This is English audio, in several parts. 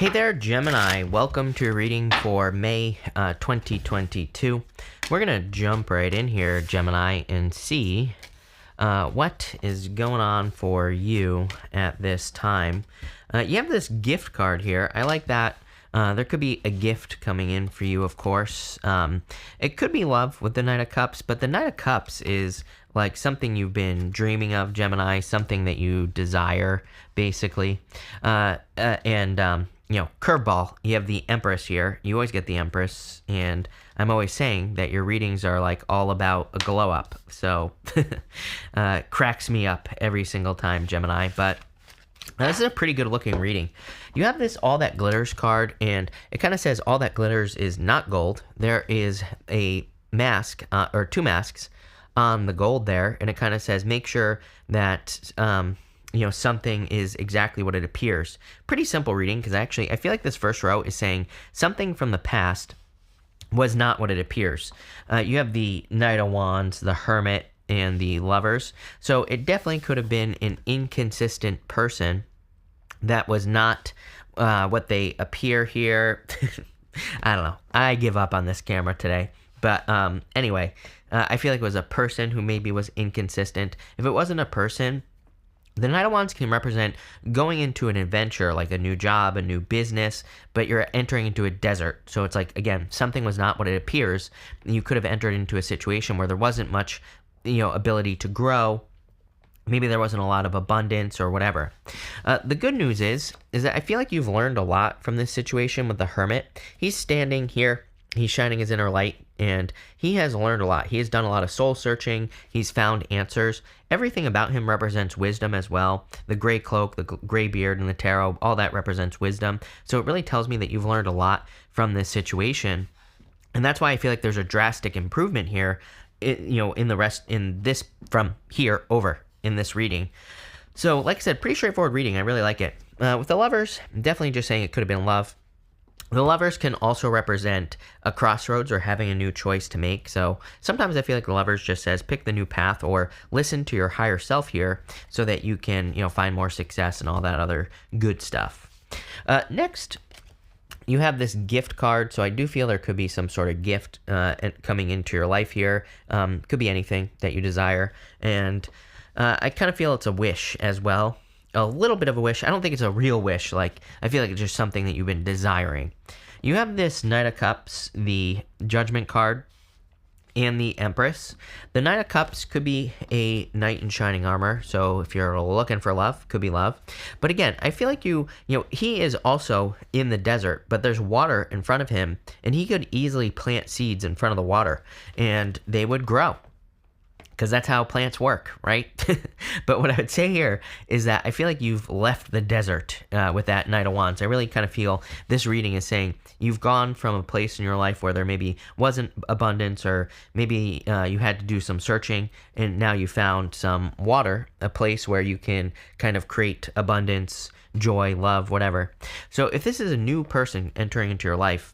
Hey there, Gemini. Welcome to your reading for May 2022. We're going to jump right in here, Gemini, and see what is going on for you at this time. You have this gift card here. I like that. There could be a gift coming in for you, of course. It could be love with the Knight of Cups, but the Knight of Cups is like something you've been dreaming of, Gemini, something that you desire, basically. Curveball, you have the Empress here. You always get the Empress, and I'm always saying that your readings are like all about a glow up. So, cracks me up every single time, Gemini, but this is a pretty good looking reading. You have this All That Glitters card, and it kind of says all that glitters is not gold. There is a mask, or two masks on the gold there, and it kind of says make sure that something is exactly what it appears. Pretty simple reading, because actually I feel like this first row is saying something from the past was not what it appears. You have the Knight of Wands, the Hermit, and the Lovers. So it definitely could have been an inconsistent person that was not what they appear here. I don't know. I give up on this camera today. But anyway, I feel like it was a person who maybe was inconsistent. If it wasn't a person, the Knight of Wands can represent going into an adventure, like a new job, a new business, but you're entering into a desert. So it's like, again, something was not what it appears. You could have entered into a situation where there wasn't much, ability to grow. Maybe there wasn't a lot of abundance or whatever. The good news is that I feel like you've learned a lot from this situation with the Hermit. He's standing here. He's shining his inner light, and he has learned a lot. He has done a lot of soul searching. He's found answers. Everything about him represents wisdom as well. The gray cloak, the gray beard, and the tarot, all that represents wisdom. So it really tells me that you've learned a lot from this situation. And that's why I feel like there's a drastic improvement here, in this from here over in this reading. So like I said, pretty straightforward reading. I really like it. With the Lovers, definitely just saying it could have been love. The Lovers can also represent a crossroads or having a new choice to make. So sometimes I feel like the Lovers just says pick the new path or listen to your higher self here so that you can, find more success and all that other good stuff. Next, you have this gift card. So I do feel there could be some sort of gift coming into your life here. Could be anything that you desire. And I kind of feel it's a wish as well. A little bit of a wish. I don't think it's a real wish. Like, I feel like it's just something that you've been desiring. You have this Knight of Cups, the Judgment card, and the Empress. The Knight of Cups could be a knight in shining armor. So if you're looking for love, could be love. But again, I feel like he is also in the desert, but there's water in front of him, and he could easily plant seeds in front of the water, and they would grow. Because that's how plants work, right? But what I would say here is that I feel like you've left the desert with that Knight of Wands. I really kind of feel this reading is saying you've gone from a place in your life where there maybe wasn't abundance, or maybe you had to do some searching, and now you found some water, a place where you can kind of create abundance, joy, love, whatever. So if this is a new person entering into your life,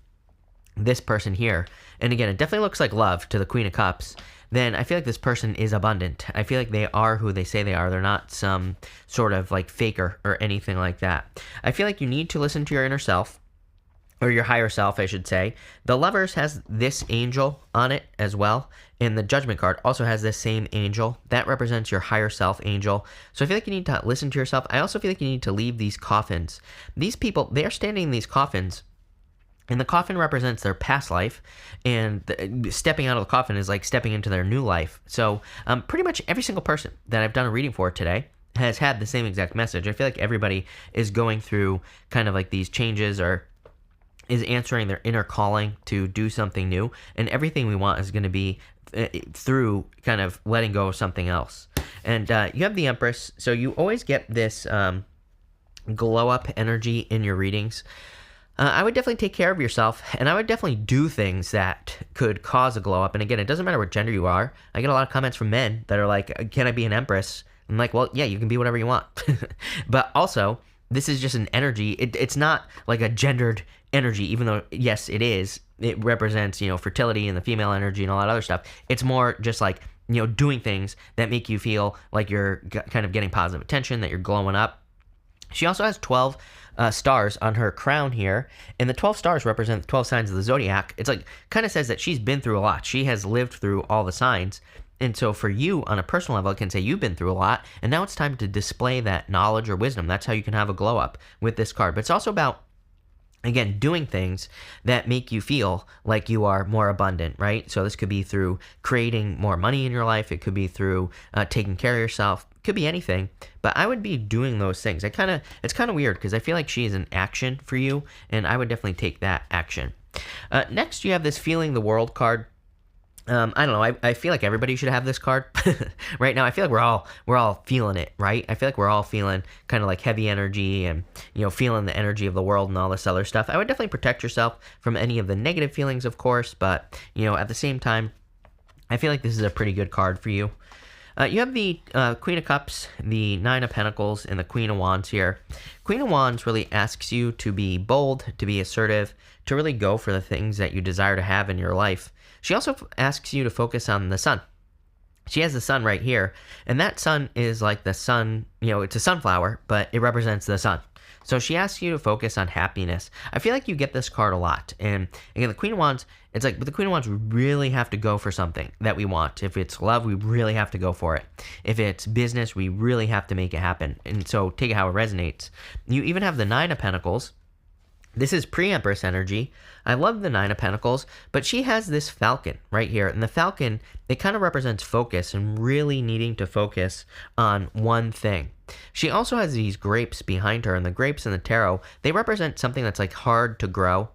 this person here, and again, it definitely looks like love to the Queen of Cups, then I feel like this person is abundant. I feel like they are who they say they are. They're not some sort of like faker or anything like that. I feel like you need to listen to your inner self, or your higher self, I should say. The Lovers has this angel on it as well, and the Judgment card also has this same angel. That represents your higher self angel. So I feel like you need to listen to yourself. I also feel like you need to leave these coffins. These people, they are standing in these coffins, and the coffin represents their past life, and stepping out of the coffin is like stepping into their new life. So pretty much every single person that I've done a reading for today has had the same exact message. I feel like everybody is going through kind of like these changes, or is answering their inner calling to do something new, and everything we want is going to be through kind of letting go of something else. And you have the Empress, so you always get this glow up energy in your readings. I would definitely take care of yourself, and I would definitely do things that could cause a glow up. And again, it doesn't matter what gender you are. I get a lot of comments from men that are like, can I be an Empress? I'm like, well, yeah, you can be whatever you want. But also, this is just an energy. It's not like a gendered energy, even though, yes, it is. It represents, fertility and the female energy and all that other stuff. It's more just like, doing things that make you feel like you're kind of getting positive attention, that you're glowing up. She also has 12 stars on her crown here, and the 12 stars represent the 12 signs of the zodiac. It's like kind of says that she's been through a lot. She has lived through all the signs. And so for you, on a personal level, it can say you've been through a lot, and now it's time to display that knowledge or wisdom. That's how you can have a glow up with this card. But it's also about, again, doing things that make you feel like you are more abundant, right? So this could be through creating more money in your life. It could be through taking care of yourself. It could be anything. But I would be doing those things. It's kind of weird because I feel like she is an action for you, and I would definitely take that action. Next, you have this Feeling the World card. I don't know. I feel like everybody should have this card right now. I feel like we're all feeling it, right? I feel like we're all feeling kind of like heavy energy and, feeling the energy of the world and all this other stuff. I would definitely protect yourself from any of the negative feelings, of course, but, at the same time, I feel like this is a pretty good card for you. You have the Queen of Cups, the Nine of Pentacles, and the Queen of Wands here. Queen of Wands really asks you to be bold, to be assertive, to really go for the things that you desire to have in your life. She also asks you to focus on the sun. She has the sun right here, and that sun is like the sun, it's a sunflower, but it represents the sun. So she asks you to focus on happiness. I feel like you get this card a lot. And again, the Queen of Wands, it's like with the Queen of Wands, we really have to go for something that we want. If it's love, we really have to go for it. If it's business, we really have to make it happen. And so take it how it resonates. You even have the Nine of Pentacles. This is pre-Empress energy. I love the Nine of Pentacles, but she has this falcon right here. And the falcon, it kind of represents focus and really needing to focus on one thing. She also has these grapes behind her, and the grapes in the tarot, they represent something that's like hard to grow,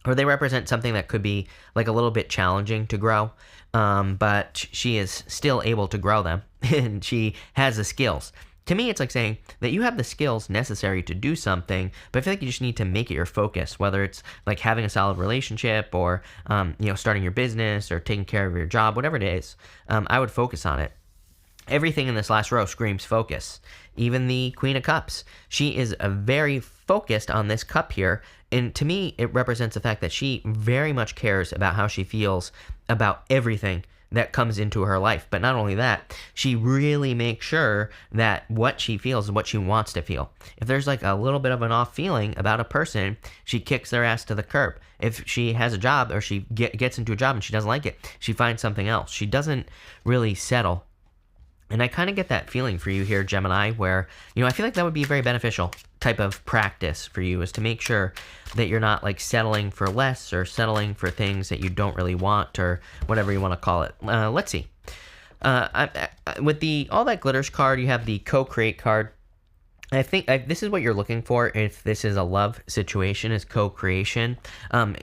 or they represent something that could be like a little bit challenging to grow, but she is still able to grow them, and she has the skills. To me, it's like saying that you have the skills necessary to do something, but I feel like you just need to make it your focus, whether it's like having a solid relationship or, starting your business or taking care of your job, whatever it is. I would focus on it. Everything in this last row screams focus. Even the Queen of Cups. She is very focused on this cup here. And to me, it represents the fact that she very much cares about how she feels about everything that comes into her life. But not only that, she really makes sure that what she feels is what she wants to feel. If there's like a little bit of an off feeling about a person, she kicks their ass to the curb. If she has a job or she gets into a job and she doesn't like it, she finds something else. She doesn't really settle. And I kind of get that feeling for you here, Gemini, where, I feel like that would be a very beneficial type of practice for you, is to make sure that you're not like settling for less or settling for things that you don't really want or whatever you want to call it. Let's see. With the All That Glitters card, you have the Co-Create card. I think this is what you're looking for if this is a love situation, is co-creation.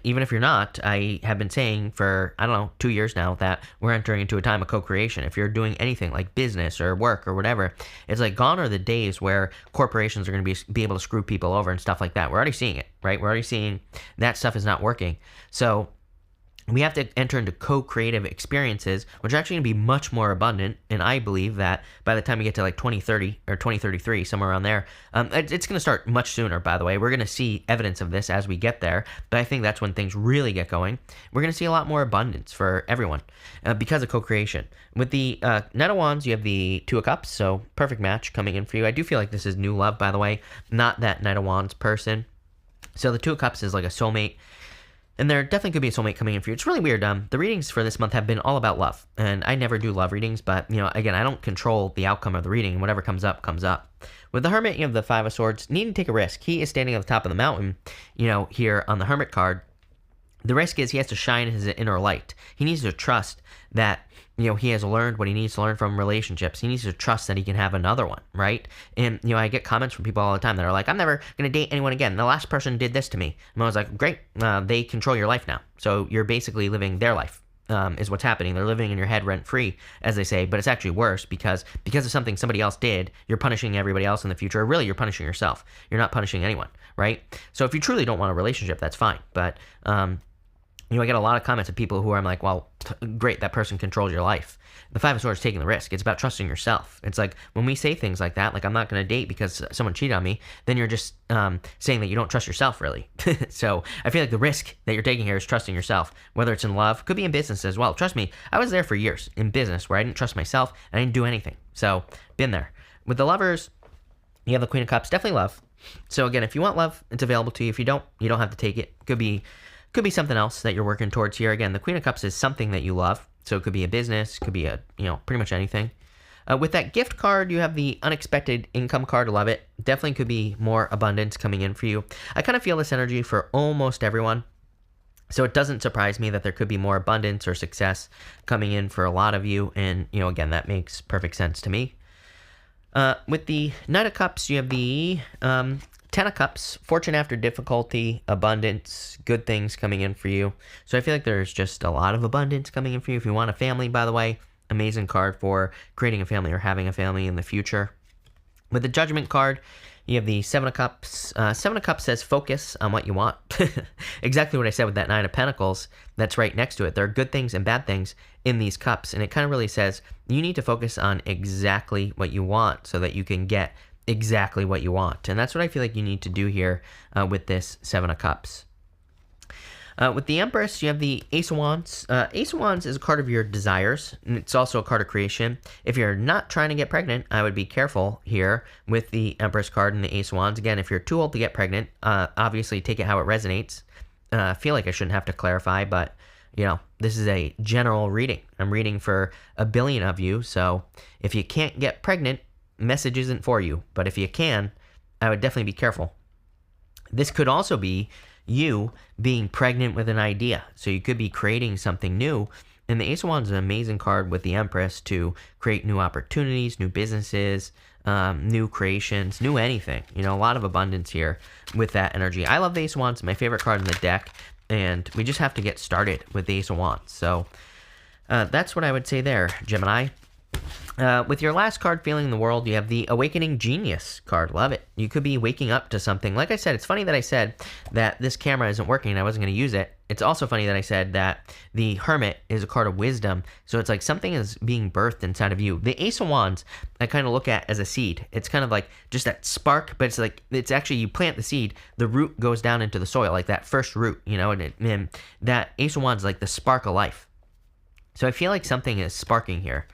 Even if you're not, I have been saying for, 2 years now that we're entering into a time of co-creation. If you're doing anything like business or work or whatever, it's like gone are the days where corporations are going to be able to screw people over and stuff like that. We're already seeing it, right? We're already seeing that stuff is not working. So we have to enter into co-creative experiences, which are actually going to be much more abundant. And I believe that by the time we get to like 2030 or 2033, somewhere around there, it's going to start much sooner, by the way. We're going to see evidence of this as we get there. But I think that's when things really get going. We're going to see a lot more abundance for everyone because of co-creation. With the Knight of Wands, you have the Two of Cups. So perfect match coming in for you. I do feel like this is new love, by the way, not that Knight of Wands person. So the Two of Cups is like a soulmate. And there definitely could be a soulmate coming in for you. It's really weird. The readings for this month have been all about love. And I never do love readings, but, again, I don't control the outcome of the reading. Whatever comes up, comes up. With the Hermit, you have the Five of Swords. Needing to take a risk. He is standing at the top of the mountain, here on the Hermit card. The risk is he has to shine his inner light. He needs to trust that, he has learned what he needs to learn from relationships. He needs to trust that he can have another one, right? And, I get comments from people all the time that are like, I'm never going to date anyone again. The last person did this to me. And I was like, great. They control your life now. So you're basically living their life, is what's happening. They're living in your head rent-free, as they say. But it's actually worse because of something somebody else did, you're punishing everybody else in the future. Really, you're punishing yourself. You're not punishing anyone, right? So if you truly don't want a relationship, that's fine. But, I get a lot of comments of people who are like, well, great, that person controls your life. The Five of Swords is taking the risk. It's about trusting yourself. It's like when we say things like that, like I'm not going to date because someone cheated on me, then you're just saying that you don't trust yourself, really. So I feel like the risk that you're taking here is trusting yourself, whether it's in love, could be in business as well. Trust me, I was there for years in business where I didn't trust myself and I didn't do anything. So been there. With the Lovers, you have the Queen of Cups, definitely love. So again, if you want love, it's available to you. If you don't have to take it. Could be something else that you're working towards here. Again, the Queen of Cups is something that you love. So it could be a business, could be a, pretty much anything. With that gift card, you have the unexpected income card. Love it. Definitely could be more abundance coming in for you. I kind of feel this energy for almost everyone. So it doesn't surprise me that there could be more abundance or success coming in for a lot of you. And, again, that makes perfect sense to me. With the Knight of Cups, you have the Ten of Cups, fortune after difficulty, abundance, good things coming in for you. So I feel like there's just a lot of abundance coming in for you. If you want a family, by the way, amazing card for creating a family or having a family in the future. With the Judgment card, you have the Seven of Cups. Seven of Cups says focus on what you want. Exactly what I said with that Nine of Pentacles. That's right next to it. There are good things and bad things in these cups. And it kind of really says you need to focus on exactly what you want so that you can get exactly what you want. And that's what I feel like you need to do here with this Seven of Cups. With the Empress, you have the Ace of Wands. Ace of Wands is a card of your desires, and it's also a card of creation. If you're not trying to get pregnant, I would be careful here with the Empress card and the Ace of Wands. Again, if you're too old to get pregnant, obviously take it how it resonates. I feel like I shouldn't have to clarify, but, this is a general reading. I'm reading for 1 billion of you, so if you can't get pregnant, message isn't for you. But if you can, I would definitely be careful. This could also be you being pregnant with an idea. So you could be creating something new. And the Ace of Wands is an amazing card with the Empress to create new opportunities, new businesses, new creations, new anything. A lot of abundance here with that energy. I love the Ace of Wands. My favorite card in the deck. And we just have to get started with the Ace of Wands. So that's what I would say there, Gemini. With your last card, Feeling the World, you have the Awakening Genius card. Love it. You could be waking up to something. Like I said, it's funny that I said that this camera isn't working and I wasn't going to use it. It's also funny that I said that the Hermit is a card of wisdom. So it's like something is being birthed inside of you. The Ace of Wands, I kind of look at as a seed. It's kind of like just that spark, but it's actually you plant the seed, the root goes down into the soil, like that first root, and that Ace of Wands is like the spark of life. So I feel like something is sparking here.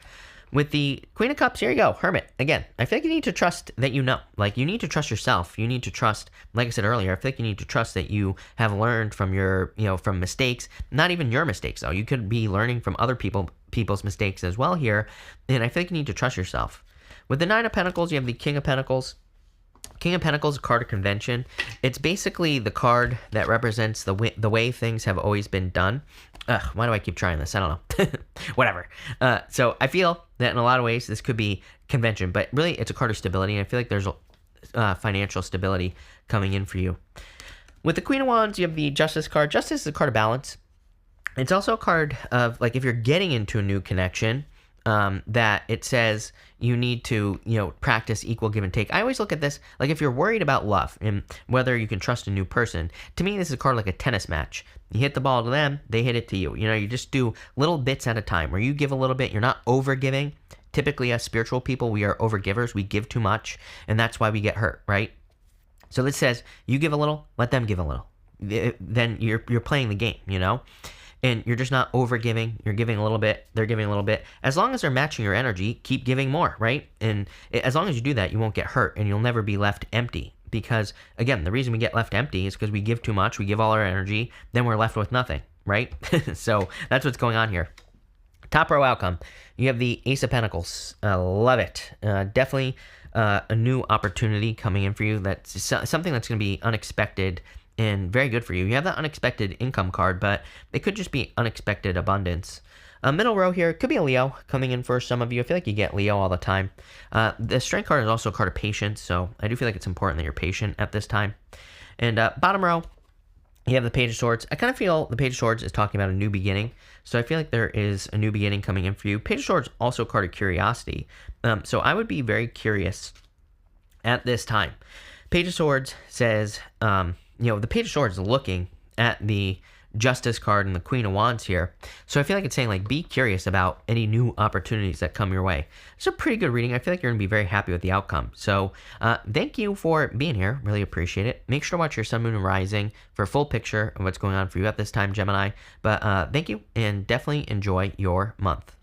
With the Queen of Cups, here you go, Hermit. Again, I feel like you need to trust that you know. Like, you need to trust yourself. You need to trust, like I said earlier, I feel like you need to trust that you have learned from your, from mistakes. Not even your mistakes, though. You could be learning from other people's mistakes as well here. And I feel like you need to trust yourself. With the Nine of Pentacles, you have the King of Pentacles. King of Pentacles is a card of convention. It's basically the card that represents the way things have always been done. Why do I keep trying this? I don't know. Whatever. So I feel that in a lot of ways this could be convention, but really it's a card of stability. And I feel like there's financial stability coming in for you. With the Queen of Wands, you have the Justice card. Justice is a card of balance. It's also a card of, like, if you're getting into a new connection, that it says you need to, practice equal give and take. I always look at this, like, if you're worried about love and whether you can trust a new person, to me, this is a card like a tennis match. You hit the ball to them, they hit it to you. You just do little bits at a time where you give a little bit. You're not over giving. Typically, as spiritual people, we are over givers. We give too much, and that's why we get hurt, right? So this says you give a little, let them give a little. Then you're playing the game, And you're just not over giving. You're giving a little bit. They're giving a little bit. As long as they're matching your energy, keep giving more, right? And as long as you do that, you won't get hurt and you'll never be left empty. Because, again, the reason we get left empty is because we give too much. We give all our energy. Then we're left with nothing, right? So that's what's going on here. Top row outcome. You have the Ace of Pentacles. Love it. Definitely a new opportunity coming in for you. That's something that's going to be unexpected and very good for you. You have that unexpected income card, but it could just be unexpected abundance. Middle row here, could be a Leo coming in for some of you. I feel like you get Leo all the time. The Strength card is also a card of patience, so I do feel like it's important that you're patient at this time. And bottom row, you have the Page of Swords. I kind of feel the Page of Swords is talking about a new beginning, so I feel like there is a new beginning coming in for you. Page of Swords also a card of curiosity, so I would be very curious at this time. Page of Swords says, the Page of Swords is looking at the Justice card and the Queen of Wands here. So I feel like it's saying, like, be curious about any new opportunities that come your way. It's a pretty good reading. I feel like you're going to be very happy with the outcome. So thank you for being here. Really appreciate it. Make sure to watch your Sun, Moon, and Rising for a full picture of what's going on for you at this time, Gemini. But thank you, and definitely enjoy your month.